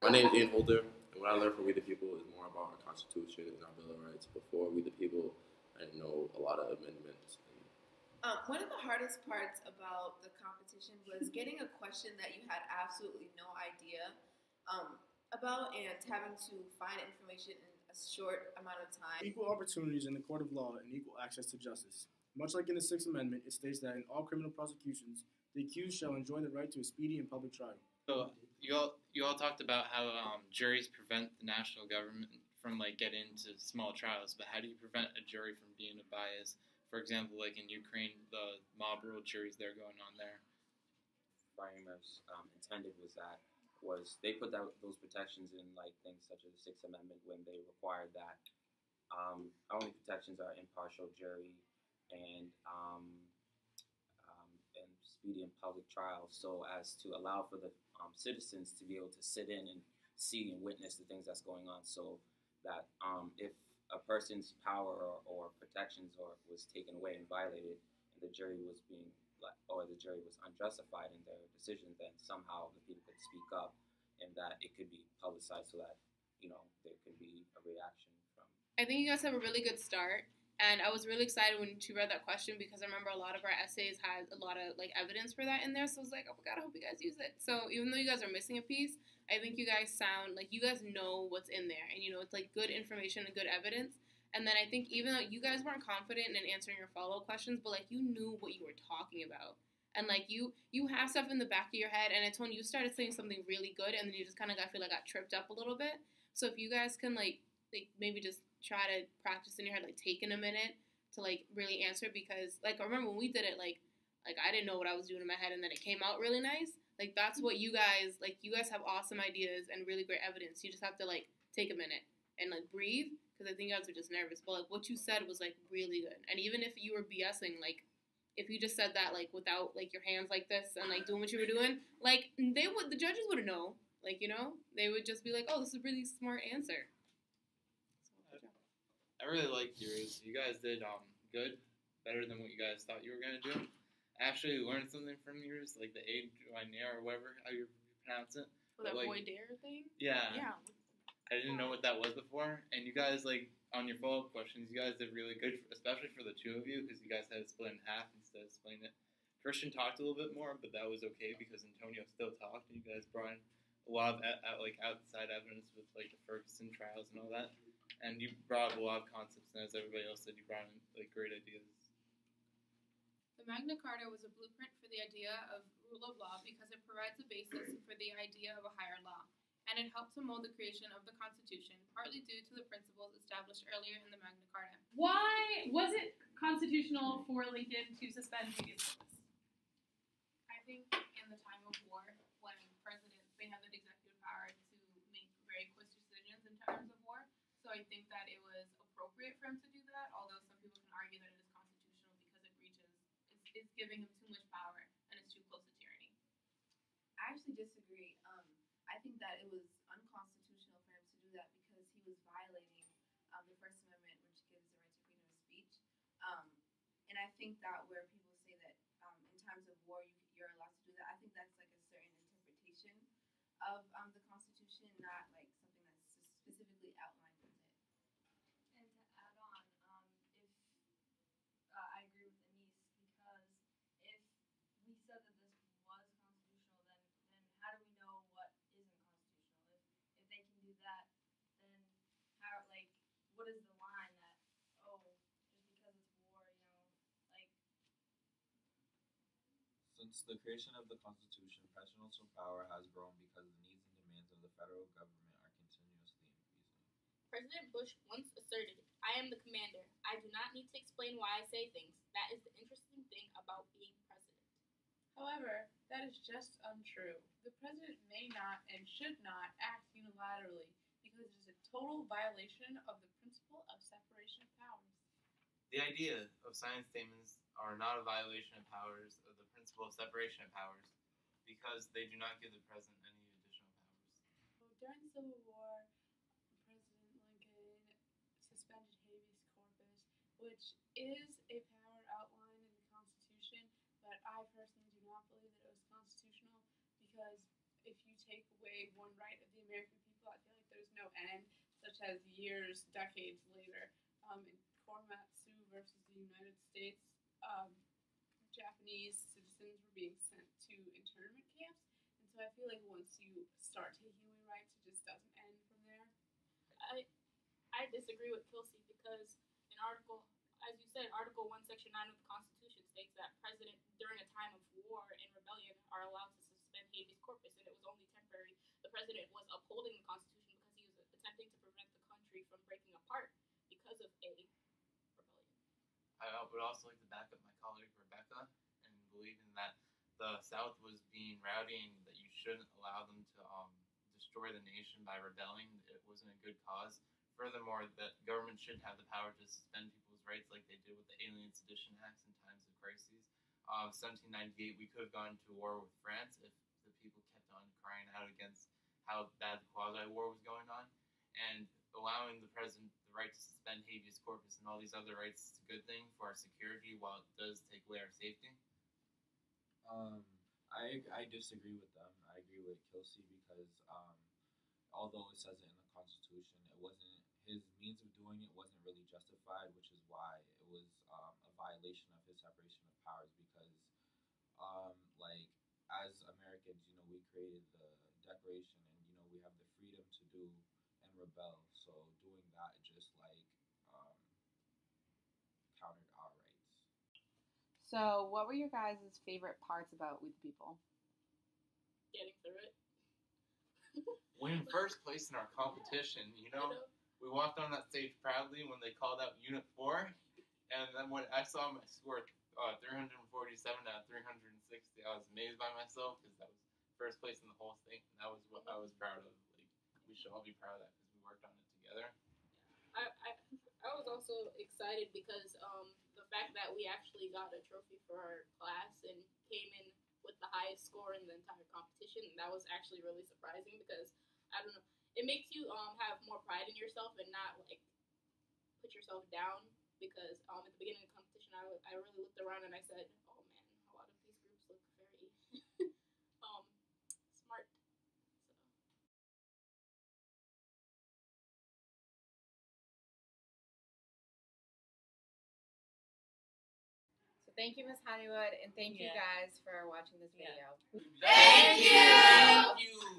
My name is Ian Holder, and what I learned from We the People is more about our Constitution and our Bill of Rights. Before We the People, I didn't know a lot of amendments. One of the hardest parts about the competition was getting a question that you had absolutely no idea about and having to find information in a short amount of time. Equal opportunities in the court of law and equal access to justice. Much like in the Sixth Amendment, it states that in all criminal prosecutions, the accused shall enjoy the right to a speedy and public trial. So you all talked about how juries prevent the national government from getting into small trials, but how do you prevent a jury from being biased? For example, like in Ukraine, the mob rule juries they're going on there. Framers intended was they put those protections in things such as the Sixth Amendment when they required that only protections are impartial jury and speedy and public trial, so as to allow for the citizens to be able to sit in and see and witness the things that's going on, so that if a person's power or protections was taken away and violated, and the jury was unjustified in their decision, then somehow the people could speak up, and that it could be publicized so that there could be a reaction from. I think you guys have a really good start. And I was really excited when you read that question because I remember a lot of our essays had a lot of evidence for that in there. So I was like, oh my God, I hope you guys use it. So even though you guys are missing a piece, I think you guys sound like you guys know what's in there. And, it's good information and good evidence. And then I think even though you guys weren't confident in answering your follow-up questions, but you knew what you were talking about. And you have stuff in the back of your head. And it's when you started saying something really good and then you just kind of got tripped up a little bit. So if you guys can maybe just try to practice in your head, taking a minute to really answer, because I remember when we did it, I didn't know what I was doing in my head, and then it came out really nice. That's what you guys you guys have awesome ideas and really great evidence. You just have to take a minute and breathe, because I think you guys were just nervous. But what you said was really good, and even if you were BSing, if you just said that without your hands like this and doing what you were doing, the judges wouldn't know, they would just be oh, this is a really smart answer. I really liked yours. You guys did good, better than what you guys thought you were going to do. I actually learned something from yours, the aid joigneur or whatever, how you pronounce it. Oh, that boy dare thing? Yeah. Yeah. I didn't know what that was before. And you guys, on your follow-up questions, you guys did really good, especially for the two of you, because you guys had it split in half instead of splitting it. Christian talked a little bit more, but that was okay because Antonio still talked, and you guys brought in a lot of outside evidence with the Ferguson trials and all that. And you brought up a lot of concepts, and as everybody else said, you brought in great ideas. The Magna Carta was a blueprint for the idea of rule of law because it provides a basis for the idea of a higher law, and it helped to mold the creation of the Constitution, partly due to the principles established earlier in the Magna Carta. Why was it constitutional for Lincoln to suspend habeas corpus? I think in the time of war, when presidents, they have that executive power to make very quick decisions in terms of war. So I think that it was appropriate for him to do that, although some people can argue that it is constitutional because it's giving him too much power and it's too close to tyranny. I actually disagree. I think that it was unconstitutional for him to do that because he was violating the First Amendment, which gives the right to freedom of speech. And I think that where people say that in times of war you're allowed to do that, I think that's a certain interpretation of the Constitution, not something that's specifically outlined. And to add on, if I agree with Anise, because if we said that this was constitutional, then how do we know what isn't constitutional? If they can do that, then how what is the line that just because it's war, Since the creation of the Constitution, presidential power has grown because the needs and demands of the federal government are continuously increasing. President Bush once asserted, "I am the commander. I do not need to explain why I say things. That is the interesting thing about being president." However, that is just untrue. The president may not and should not act unilaterally because it is a total violation of the principle of separation of powers. The idea of signing statements are not a violation of powers of the principle of separation of powers because they do not give the president any additional powers. Well, during the Civil War, President Lincoln suspended habeas corpus, which is a power outlined in the Constitution, but I personally do not believe that it was constitutional because if you take away one right of the American people, I feel like there's no end, such as years, decades later. In Korematsu versus the United States, Japanese citizens were being sent to internment camps, and so I feel like once you start taking away rights, it just doesn't end from there. I disagree with Kelsey because in as you said, Article 1, Section 9 of the Constitution states that president during a time of war and rebellion are allowed to suspend habeas corpus, and it was only temporary. The president was upholding the Constitution because he was attempting to prevent the country from breaking apart because of a rebellion. I would also like to back up my colleague Rebecca and believing that the South was being rowdy and that you shouldn't allow them to destroy the nation by rebelling. It wasn't a good cause. Furthermore, that government should have the power to suspend people's rights like they did with the Alien Sedition Acts in times of crises. 1798, we could have gone to war with France if the people kept on crying out against how bad the quasi-war was going on. And allowing the president the right to suspend habeas corpus and all these other rights is a good thing for our security while it does take away our safety. I disagree with them. I agree with Kelsey because although it says it in the Constitution, it wasn't his means of doing it wasn't really justified, which is why it was a violation of his separation of powers. Because, like as Americans, we created the Declaration, and we have the freedom to do and rebel. So doing that just countered our rights. So, what were your guys' favorite parts about We the People? Getting through it. Winning first place in our competition, we walked on that stage proudly when they called out Unit 4, and then when I saw my score 347 out of 360, I was amazed by myself because that was first place in the whole thing, and that was what I was proud of. We should all be proud of that because we worked on it together. I was also excited because the fact that we actually got a trophy for our class and came in with the highest score in the entire competition, that was actually really surprising because, I don't know, it makes you have more pride in yourself and not put yourself down because at the beginning of the competition I really looked around and I said, oh man, a lot of these groups look very smart. So thank you, Ms. Honeywood, and thank you guys for watching this video. Thank you!